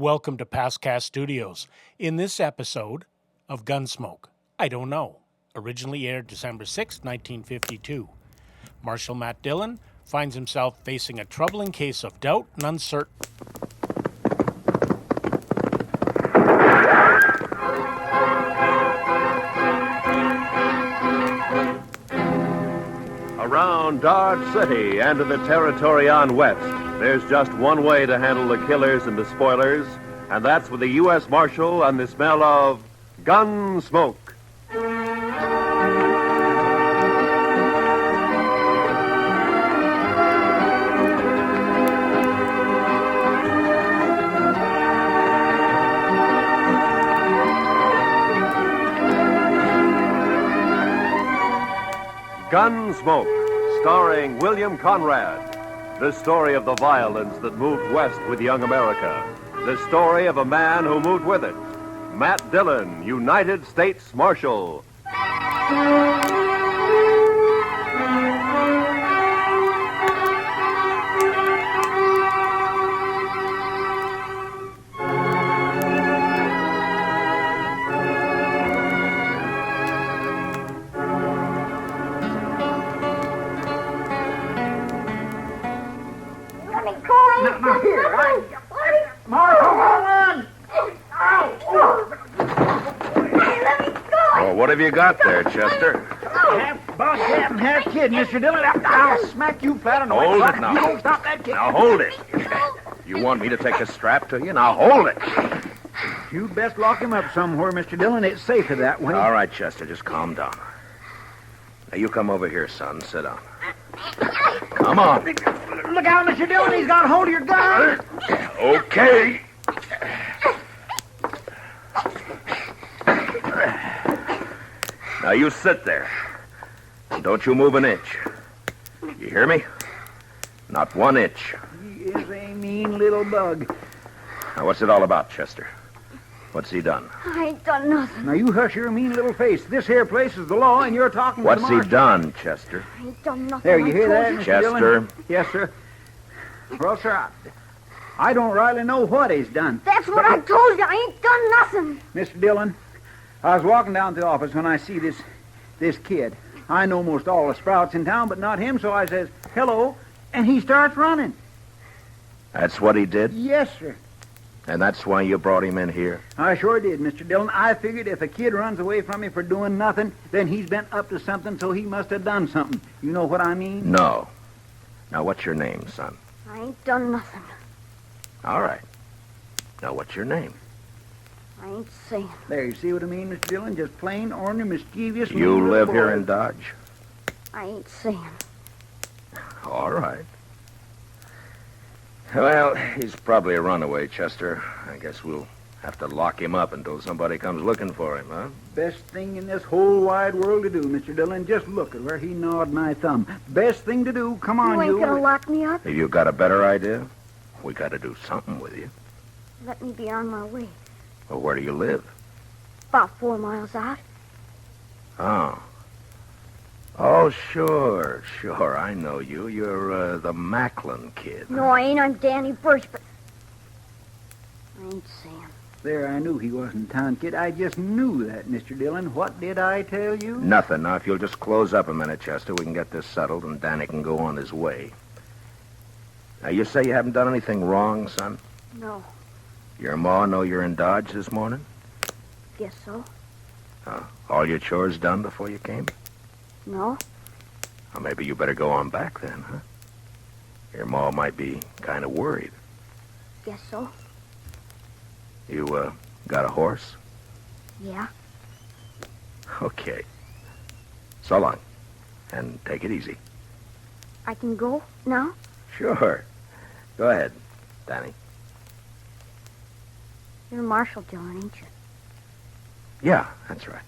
Welcome to Pastcast Studios. In this episode of Gunsmoke, I Don't Know, originally aired December 6, 1952. Marshal Matt Dillon finds himself facing a troubling case of doubt and uncertainty. Around Dodge City and to the territory on west, there's just one way to handle the killers and the spoilers, and that's with the U.S. Marshal and the smell of Gunsmoke. Gunsmoke, starring William Conrad. The story of the violence that moved west with young America. The story of a man who moved with it. Matt Dillon, United States Marshal. What have you got there, Chester? Half boss, half kid, Mr. Dillon. I'll smack you flat on the Hold way. it now. You don't stop that kid. Now hold it. You want me to take a strap to you? Now hold it. You'd best lock him up somewhere, Mr. Dillon. It's safer that way. All right, Chester, just calm down. Now you come over here, son. Sit down. Come on. Look out, Mr. Dillon. He's got hold of your gun. Okay. Now you sit there. And don't you move an inch. You hear me? Not one inch. He is a mean little bug. Now what's it all about, Chester? What's he done? I ain't done nothing. Now you hush your mean little face. This here place is the law, and you're talking What's to the he marshal. done, Chester? I ain't done nothing. There, you I hear told that, you. Mr. Chester? Dillon? Yes, sir. Well, sir, I don't rightly know what he's done. That's what I told you. I ain't done nothing. Mr. Dillon, I was walking down to the office when I see this kid. I know most all the sprouts in town, but not him, so I says, hello, and he starts running. That's what he did? Yes, sir. And that's why you brought him in here? I sure did, Mr. Dillon. I figured if a kid runs away from me for doing nothing, then he's been up to something, so he must have done something. You know what I mean? No. Now, what's your name, son? I ain't done nothing. All right. Now, what's your name? I ain't saying. There, you see what I mean, Mr. Dillon? Just plain, ornery, mischievous... You mean live little here boy. in Dodge? I ain't saying. All right. Well, he's probably a runaway, Chester. I guess we'll have to lock him up until somebody comes looking for him, huh? Best thing in this whole wide world to do, Mr. Dillon. Just look at where he gnawed my thumb. Best thing to do. Come on, You ain't gonna lock me up? Have you got a better idea? We got to do something with you. Let me be on my way. Well, where do you live? About 4 miles out. Oh. Oh, sure. I know you. You're the Macklin kid. No, I ain't. I'm Danny Birch, but... I ain't saying. There, I knew he wasn't town kid. I just knew that, Mr. Dillon. What did I tell you? Nothing. Now, if you'll just close up a minute, Chester, we can get this settled and Danny can go on his way. Now, you say you haven't done anything wrong, son? No. Your ma know you're in Dodge this morning? Guess so. All your chores done before you came? No. Well, maybe you better go on back then, huh? Your ma might be kind of worried. Guess so. You, got a horse? Yeah. Okay. So long. And take it easy. I can go now? Sure. Go ahead, Danny. You're Marshal Dillon, ain't you? Yeah, that's right.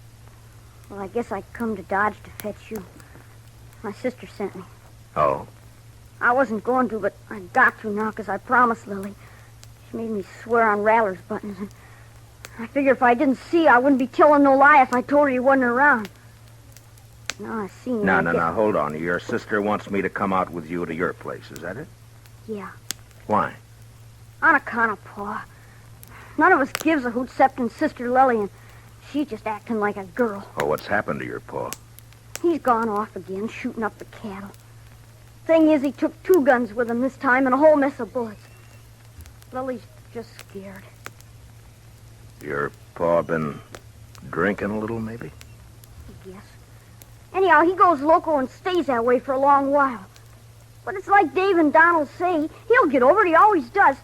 Well, I guess I come to Dodge to fetch you. My sister sent me. Oh? I wasn't going to, but I got to now because I promised Lily. She made me swear on Rattler's buttons, and I figured if I didn't see, I wouldn't be telling no lie if I told her you wasn't around. Now I seen you. No, hold on. Your sister wants me to come out with you to your place, is that it? Yeah. Why? On account of Pa. None of us gives a hoot excepting Sister Lily, and she's just acting like a girl. Oh, what's happened to your pa? He's gone off again, shooting up the cattle. Thing is, he took 2 guns with him this time and a whole mess of bullets. Lily's just scared. Your pa been drinking a little, maybe? I guess. Anyhow, he goes loco and stays that way for a long while. But it's like Dave and Donald say. He'll get over it. He always does.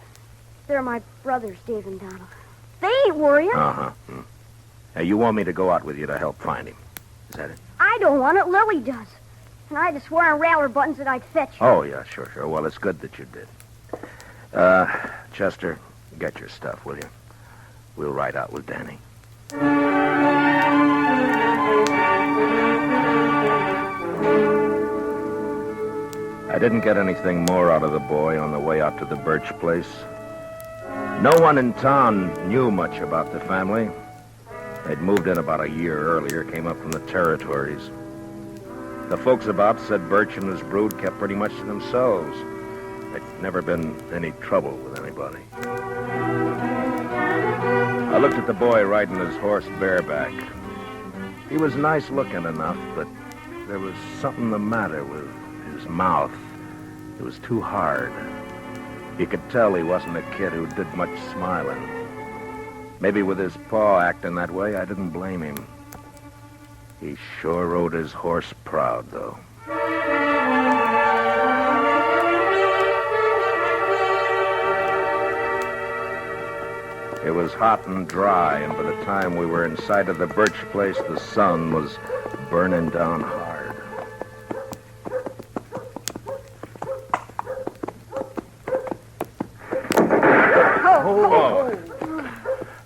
They're my brothers, Dave and Donald. They ain't worrying. Uh-huh. Hey, you want me to go out with you to help find him? Is that it? I don't want it. Lily does. And I had to swear on rattler buttons that I'd fetch her. Oh, yeah, sure. Well, it's good that you did. Chester, get your stuff, will you? We'll ride out with Danny. I didn't get anything more out of the boy on the way out to the Birch place. No one in town knew much about the family. They'd moved in about a year earlier, came up from the territories. The folks about said Birch and his brood kept pretty much to themselves. There'd never been any trouble with anybody. I looked at the boy riding his horse bareback. He was nice looking enough, but there was something the matter with his mouth. It was too hard. You could tell he wasn't a kid who did much smiling. Maybe with his paw acting that way, I didn't blame him. He sure rode his horse proud, though. It was hot and dry, and by the time we were in sight of the Birch place, the sun was burning down hard. Oh.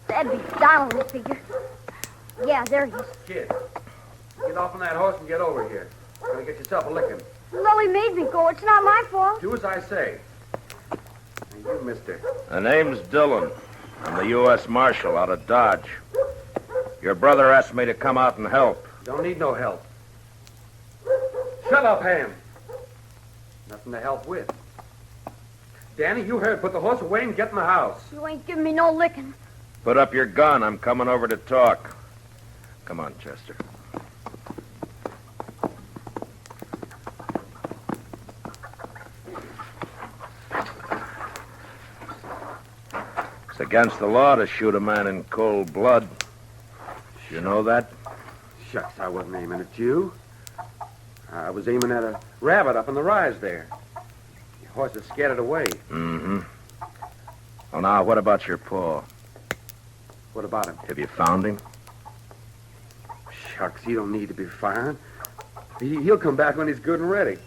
That'd be Donald, I figure. Yeah, there he is. Kid, get off on that horse and get over here. You're gonna get yourself a licking. Lily made me go. It's not my fault. Do as I say. And you, mister. The name's Dillon. I'm the U.S. Marshal out of Dodge. Your brother asked me to come out and help. Don't need no help. Shut up, Ham. Nothing to help with. Danny, you heard. Put the horse away and get in the house. You ain't giving me no licking. Put up your gun. I'm coming over to talk. Come on, Chester. It's against the law to shoot a man in cold blood. You know that? Shucks, I wasn't aiming at you. I was aiming at a rabbit up in the rise there. Your horse is scared it away. Mm-hmm. Well, now, what about your paw? What about him? Have you found him? Shucks, he don't need to be firing. He'll come back when he's good and ready.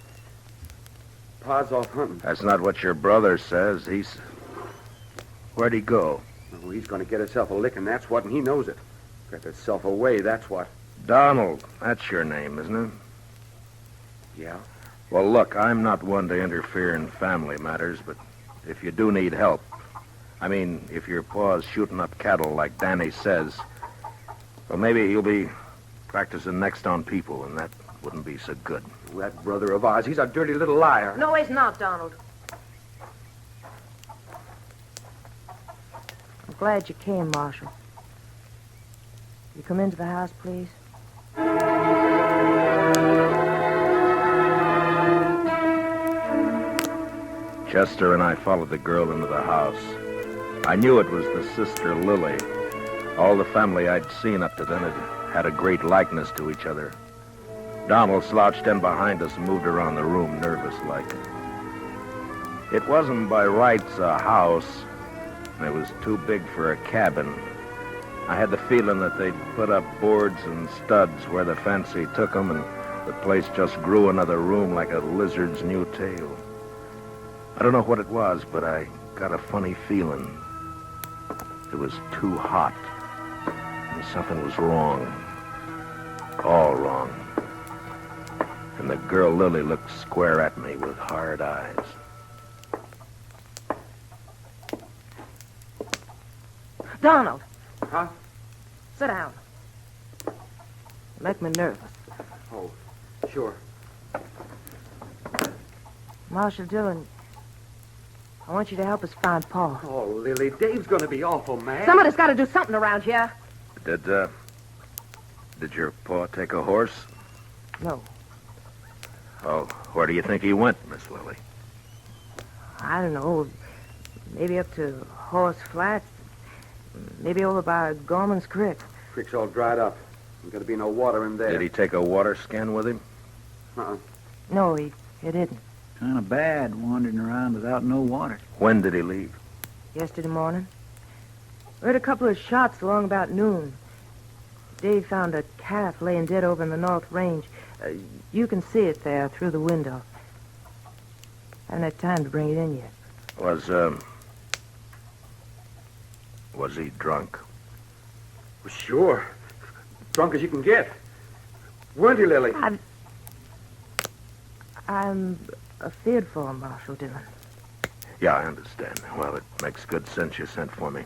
Pa's off hunting. That's not what your brother says. Where'd he go? Oh, he's going to get himself a licking, that's what, and he knows it. Got himself away, that's what. Donald. That's your name, isn't it? Yeah. Well, look, I'm not one to interfere in family matters, but if you do need help, I mean, if your paw's shooting up cattle like Danny says, well, maybe he'll be practicing next on people, and that wouldn't be so good. That brother of ours, he's a dirty little liar. No, he's not, Donald. I'm glad you came, Marshal. You come into the house, please? Chester and I followed the girl into the house. I knew it was the sister Lily. All the family I'd seen up to then had a great likeness to each other. Donald slouched in behind us and moved around the room, nervous-like. It wasn't by rights a house. It was too big for a cabin. I had the feeling that they'd put up boards and studs where the fancy took them, and the place just grew another room like a lizard's new tail. I don't know what it was, but I got a funny feeling. It was too hot, and something was wrong. All wrong. And the girl Lily looked square at me with hard eyes. Donald! Huh? Sit down. You make me nervous. Oh, sure. Marshal Dillon, I want you to help us find Paul. Oh, Lily, Dave's going to be awful mad. Somebody's got to do something around here. Did your pa take a horse? No, Oh, where do you think he went, Miss Lily? I don't know. Maybe up to Horse Flats. Maybe over by Gorman's Creek. Creek's all dried up. There's going to be no water in there. Did he take a water skin with him? Uh-uh. No, he didn't. Kind of bad wandering around without no water. When did he leave? Yesterday morning. We heard a couple of shots along about noon. Dave found a calf laying dead over in the North Range. You can see it there through the window. Haven't had time to bring it in yet. Was he drunk? Well, sure. Drunk as you can get. Weren't you, Lily? I'm afeard for him, Marshal Dillon. Yeah, I understand. Well, it makes good sense you sent for me.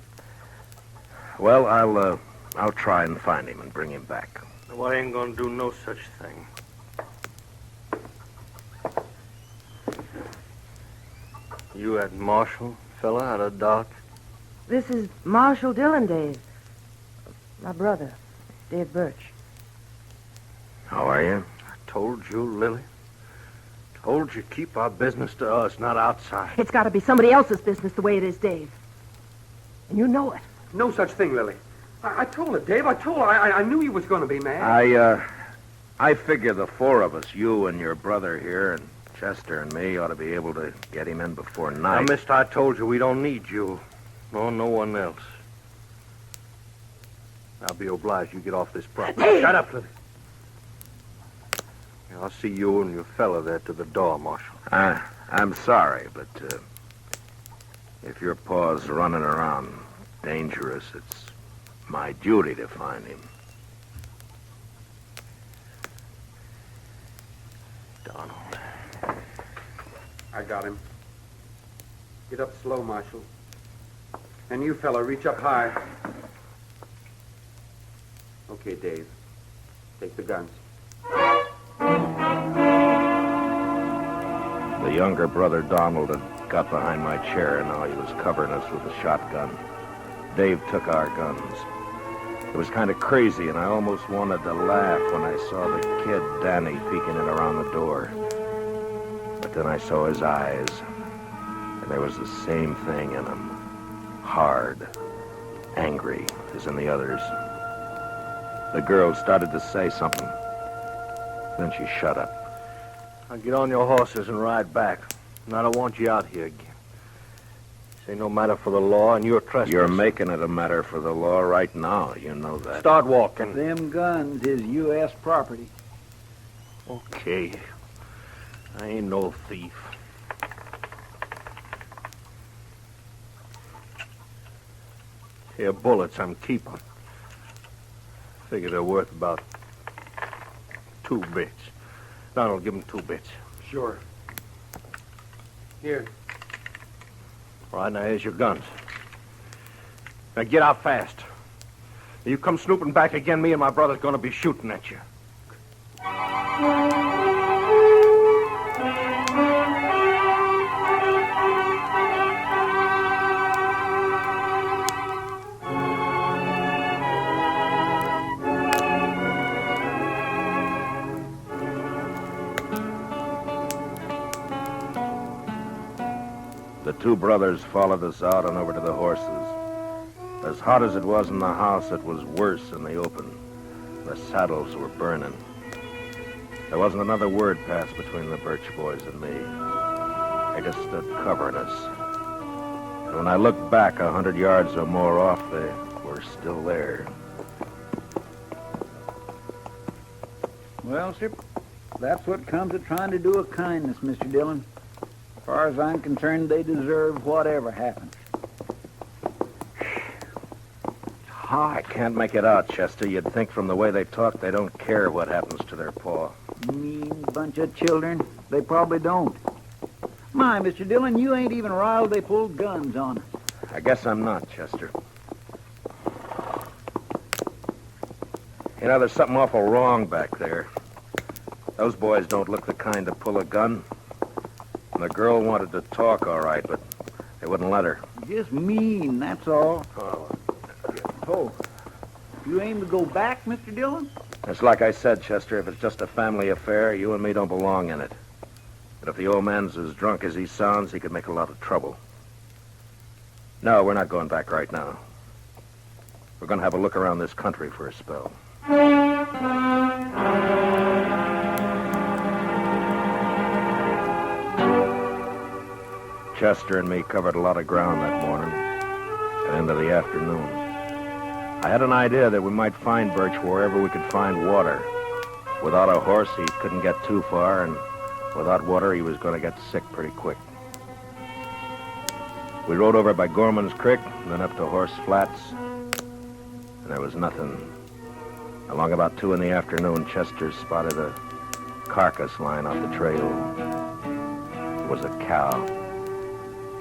Well, I'll try and find him and bring him back. Well, I ain't gonna do no such thing. You that Marshal fella out of Dodge? This is Marshal Dillon, Dave. My brother, Dave Birch. How are you? I told you, Lily. Told you keep our business to us, not outside. It's got to be somebody else's business the way it is, Dave. And you know it. No such thing, Lily. I told her, Dave. I told her. I knew you was going to be mad. I figure the four of us, you and your brother here, and Chester and me, ought to be able to get him in before night. Now, mister, I told you we don't need you. Nor no one else. I'll be obliged you get off this property. Dave! Shut up, Lily. I'll see you and your fella there to the door, Marshal. I'm sorry, but if your pa's running around dangerous, it's my duty to find him. Donald. I got him. Get up slow, Marshal. And you, fella, reach up high. Okay, Dave. Take the guns. The younger brother, Donald, had got behind my chair, and now he was covering us with a shotgun. Dave took our guns. It was kind of crazy, and I almost wanted to laugh when I saw the kid, Danny, peeking in around the door. But then I saw his eyes, and there was the same thing in them. Hard, angry, as in the others. The girl started to say something. Then she shut up. Now get on your horses and ride back. And I don't want you out here again. This ain't no matter for the law, and you're trespassing. You're making it a matter for the law right now. You know that. Start walking. Them guns is U.S. property. Okay. I ain't no thief. Here, bullets I'm keeping. Figure they're worth about 2 bits. Donald, give him 2 bits. Sure. Here. All right, now here's your guns. Now get out fast. You come snooping back again, me and my brother's gonna be shooting at you. The 2 brothers followed us out and over to the horses. As hot as it was in the house, it was worse in the open. The saddles were burning. There wasn't another word passed between the Birch boys and me. They just stood covering us. And when I looked back 100 yards or more off, they were still there. Well, sir, that's what comes of trying to do a kindness, Mr. Dillon. As far as I'm concerned, they deserve whatever happens. I can't make it out, Chester. You'd think from the way they talk they don't care what happens to their paw. Mean bunch of children. They probably don't. My, Mr. Dillon, you ain't even riled they pulled guns on us. I guess I'm not, Chester. You know, there's something awful wrong back there. Those boys don't look the kind to pull a gun. And the girl wanted to talk, all right, but They wouldn't let her. Just mean, that's all. Oh, Oh, you aim to go back, Mr. Dillon? it's like I said, Chester. If it's just a family affair, you and me don't belong in it. But if the old man's as drunk as he sounds, he could make a lot of trouble. No, we're not going back right now. We're going to have a look around this country for a spell. Chester and me covered a lot of ground that morning and into the afternoon. I had an idea that we might find Birch wherever we could find water. Without a horse, he couldn't get too far, and without water, he was going to get sick pretty quick. We rode over by Gorman's Creek, and then up to Horse Flats, and there was nothing. Along about 2 in the afternoon, Chester spotted a carcass lying off the trail. It was a cow.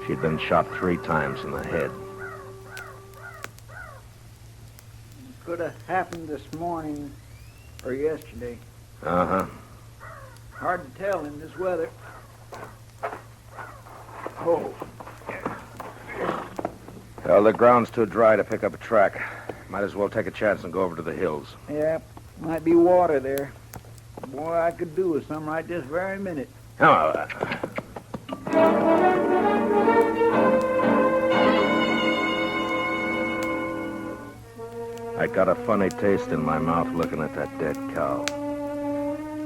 She'd been shot 3 times in the head. Could have happened this morning or yesterday. Uh-huh. Hard to tell in this weather. Oh, Well, the ground's too dry to pick up a track. Might as well take a chance and go over to the hills. yeah, might be water there. Boy, I could do with some right this very minute. Oh, I got a funny taste in my mouth looking at that dead cow.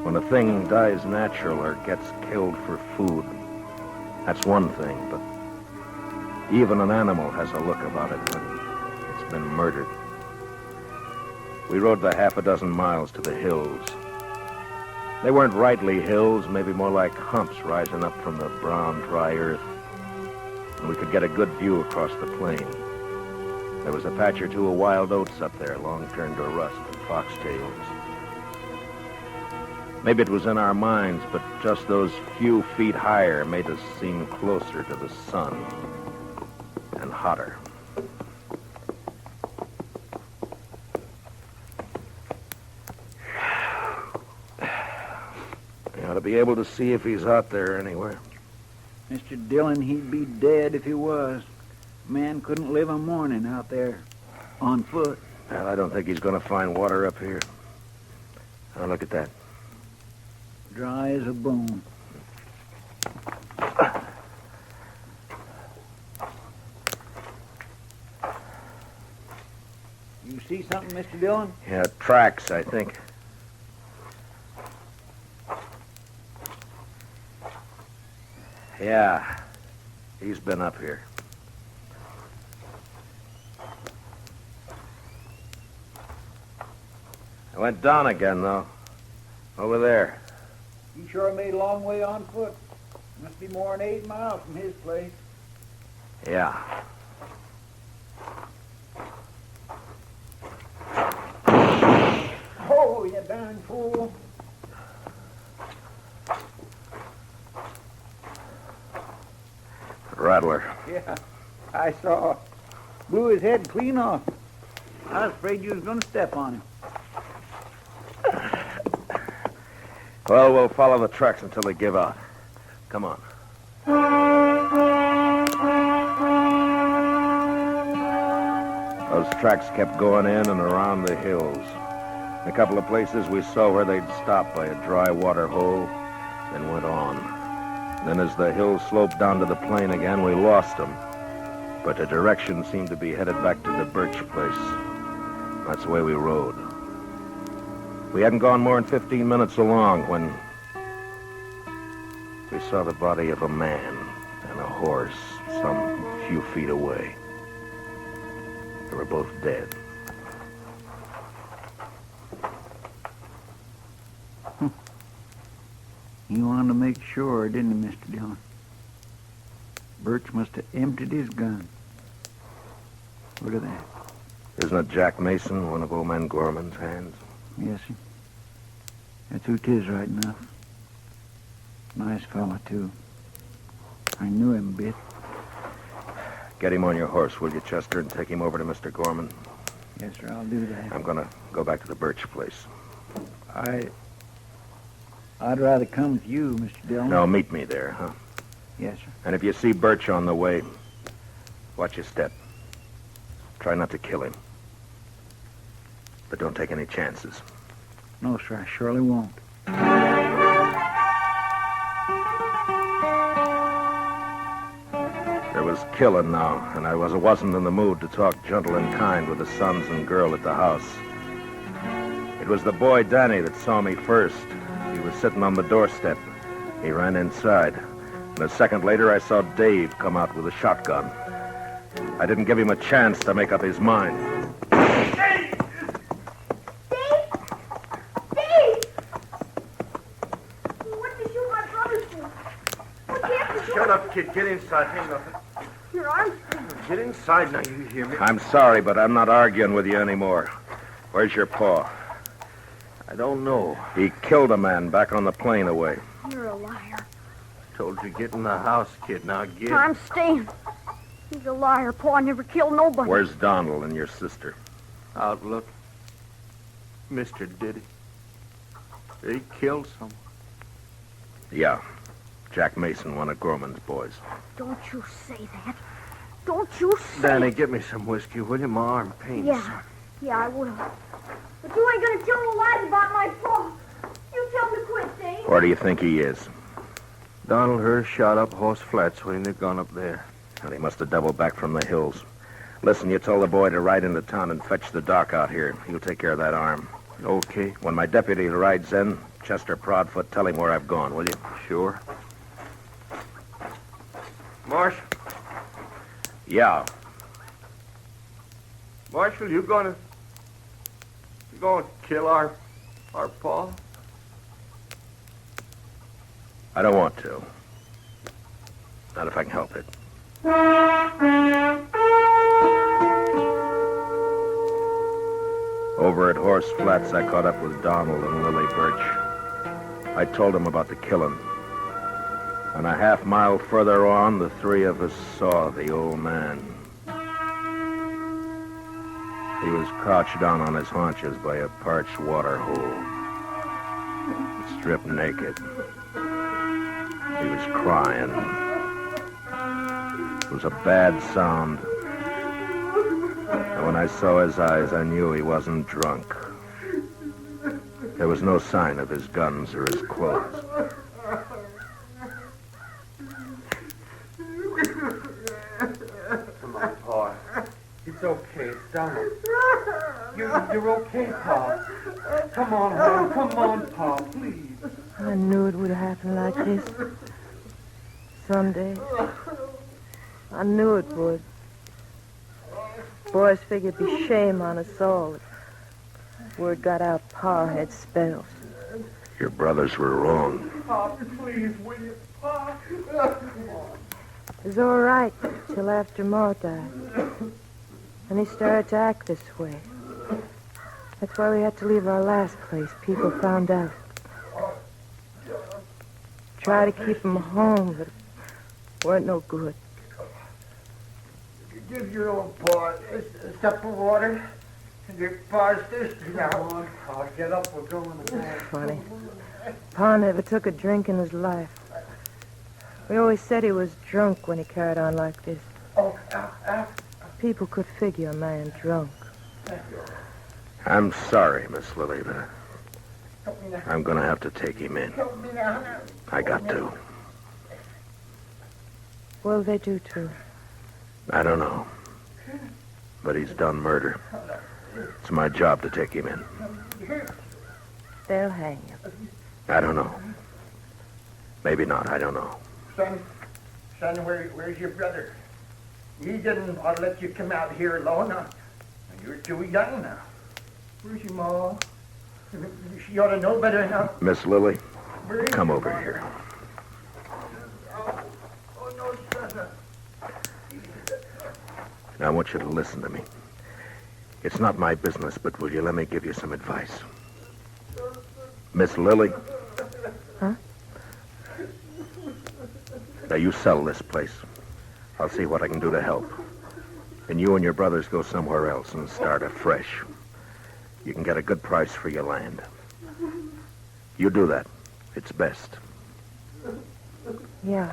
When a thing dies natural or gets killed for food, that's one thing, but even an animal has a look about it when it's been murdered. We rode the 6 miles to the hills. They weren't rightly hills, maybe more like humps rising up from the brown, dry earth. And we could get a good view across the plain. There was a patch or two of wild oats up there, long turned to rust, and foxtails. Maybe it was in our minds, but just those few feet higher made us seem closer to the sun and hotter. You ought to be able to see if he's out there anywhere. Mr. Dillon, he'd be dead if he was. Man couldn't live a morning out there on foot. Well, I don't think he's going to find water up here. Now, look at that. Dry as a bone. You see something, Mr. Dillon? Yeah, tracks, I think. Yeah, he's been up here. I went down again, though. Over there. He sure made a long way on foot. Must be more than 8 miles from his place. Yeah. Oh, you darn fool. Rattler. Yeah, I saw. Blew his head clean off. I was afraid you was going to step on him. Well, we'll follow the tracks until they give out. Come on. Those tracks kept going in and around the hills. In a couple of places we saw where they'd stopped by a dry water hole, then went on. Then as the hill sloped down to the plain again, we lost them. But the direction seemed to be headed back to the Birch place. That's the way we rode. We hadn't gone more than 15 minutes along when we saw the body of a man and a horse some few feet away. They were both dead. He wanted to make sure, didn't he, Mr. Dillon? Birch must have emptied his gun. Look at that. Isn't it Jack Mason, one of old man Gorman's hands? Yes, sir. That's who 'tis right enough. Nice fella, too. I knew him a bit. Get him on your horse, will you, Chester, and take him over to Mr. Gorman? Yes, sir, I'll do that. I'm going to go back to the Birch place. I'd rather come with you, Mr. Dillon. No, meet me there, huh? Yes, sir. And if you see Birch on the way, Watch your step. Try not to kill him. But don't take any chances. No, sir, I surely won't. There was killing now, and I wasn't in the mood to talk gentle and kind with the sons and girl at the house. It was the boy Danny that saw me first. He was sitting on the doorstep. He ran inside. And a second later, I saw Dave come out with a shotgun. I didn't give him a chance to make up his mind. Dave! Dave! What did you shoot my brother for? What did you have to do? Shut up, kid. Get inside. Ain't nothing. Your arms. Get inside now, you hear me? I'm sorry, but I'm not arguing with you anymore. Where's your paw? I don't know. He killed a man back on the plane away. You're a liar. Told you get in the house, kid. Now get. I'm staying. He's a liar. Pa never killed nobody. Where's Donald and your sister? Outlook. Mr. Diddy. They killed someone. Yeah. Jack Mason, one of Gorman's boys. Don't you say that. Don't you say Danny, it. get me some whiskey, will you? My arm pains. Yeah, I will. But you ain't gonna tell no lies about my pa. You tell me to quit, Dave. Where do you think he is? Donald Hurst shot up Horse Flats when they'd gone up there. Well, he must have doubled back from the hills. Listen, you told the boy to ride into town and fetch the doc out here. He'll take care of that arm. Okay. When my deputy rides in, Chester Proudfoot, tell him where I've gone, will you? Sure. Marshal. Yeah. Marshal, you gonna kill our pa? I don't want to. Not if I can help it. Over at Horse Flats, I caught up with Donald and Lily Birch. I told them about the killing. And a half mile further on, the three of us saw the old man. He was crouched down on his haunches by a parched water hole, stripped naked. He was crying. It was a bad sound. And when I saw his eyes, I knew he wasn't drunk. There was no sign of his guns or his clothes. Come on, Pa. It's okay. It's Donald. You're okay, Pa. Come on, home. Come on, Pa, please. I knew it would happen like this. Someday. I knew it would. Boys figured it'd be shame on us all. Word got out Pa had spells. Your brothers were wrong. Pa, please, will you, Pa? It was all right till after Ma died. And he started to act this way. That's why we had to leave our last place. People found out. Try to keep him home, but it weren't no good. Give your old Pa a cup of water. And your Pa's thirsty now. Come on, Pa, get up. We're going to bed. Funny. Pa never took a drink in his life. We always said he was drunk when he carried on like this. Oh, People could figure a man drunk. I'm sorry, Miss Lily, but help me now. I'm going to have to take him in. Help me now. I got to. Well, they do too. I don't know. But he's done murder. It's my job to take him in. They'll hang him. I don't know. Maybe not. I don't know. Son, where's your brother? He didn't want to let you come out here alone. You're too young now. Where's your ma? She ought to know better now. Miss Lily, Where is come your over ma? here. Oh, no, son. Now, I want you to listen to me. It's not my business, but will you let me give you some advice? Miss Lily? Huh? Now, you sell this place. I'll see what I can do to help. And you and your brothers go somewhere else and start afresh. You can get a good price for your land. You do that. It's best. Yeah.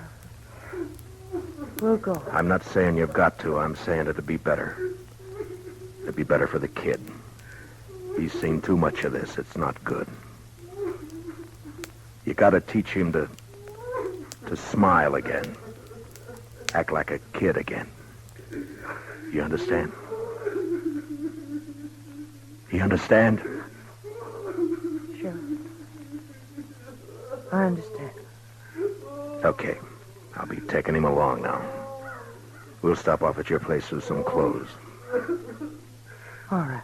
We'll go. I'm not saying you've got to. I'm saying it'd be better. It'd be better for the kid. He's seen too much of this. It's not good. You gotta teach him to smile again. Act like a kid again. You understand? You understand? Sure. I understand. Okay. I'll be taking him along now. We'll stop off at your place with some clothes. All right.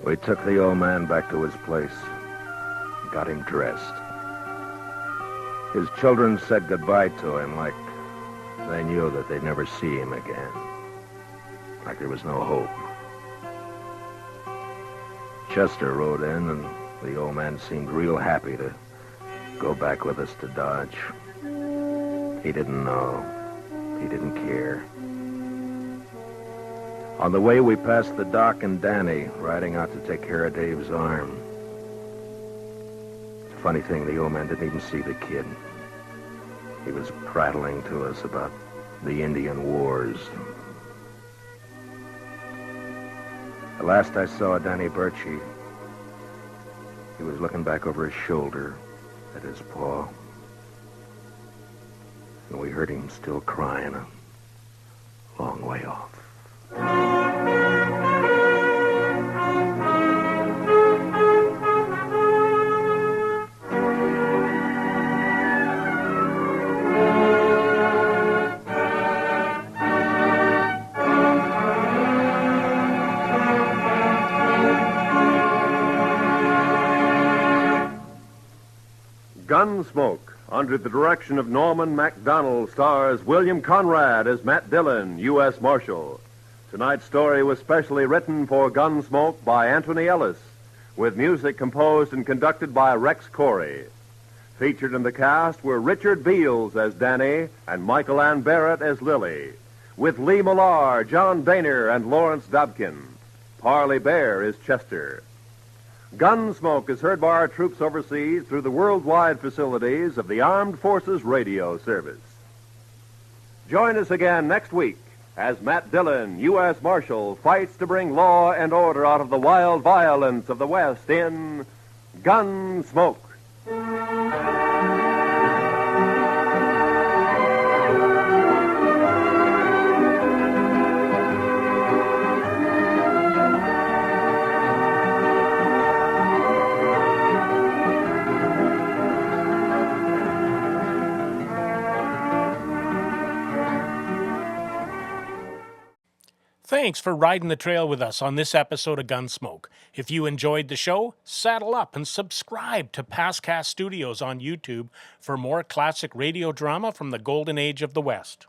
We took the old man back to his place. Got him dressed. His children said goodbye to him like they knew that they'd never see him again. Like there was no hope. Chester rode in, and the old man seemed real happy to go back with us to Dodge. He didn't know. He didn't care. On the way, we passed the Doc and Danny riding out to take care of Dave's arm. Funny thing, the old man didn't even see the kid. He was prattling to us about the Indian wars. The last I saw of Danny Birchie, he was looking back over his shoulder at his paw. And we heard him still crying a long way off. Gunsmoke, under the direction of Norman MacDonald, stars William Conrad as Matt Dillon, U.S. Marshal. Tonight's story was specially written for Gunsmoke by Anthony Ellis, with music composed and conducted by Rex Corey. Featured in the cast were Richard Beals as Danny and Michael Ann Barrett as Lily, with Lee Millar, John Boehner, and Lawrence Dobkin. Parley Bear is Chester. Gunsmoke is heard by our troops overseas through the worldwide facilities of the Armed Forces Radio Service. Join us again next week as Matt Dillon, U.S. Marshal, fights to bring law and order out of the wild violence of the West in Gunsmoke. Thanks for riding the trail with us on this episode of Gunsmoke. If you enjoyed the show, saddle up and subscribe to Pastcast Studios on YouTube for more classic radio drama from the golden age of the West.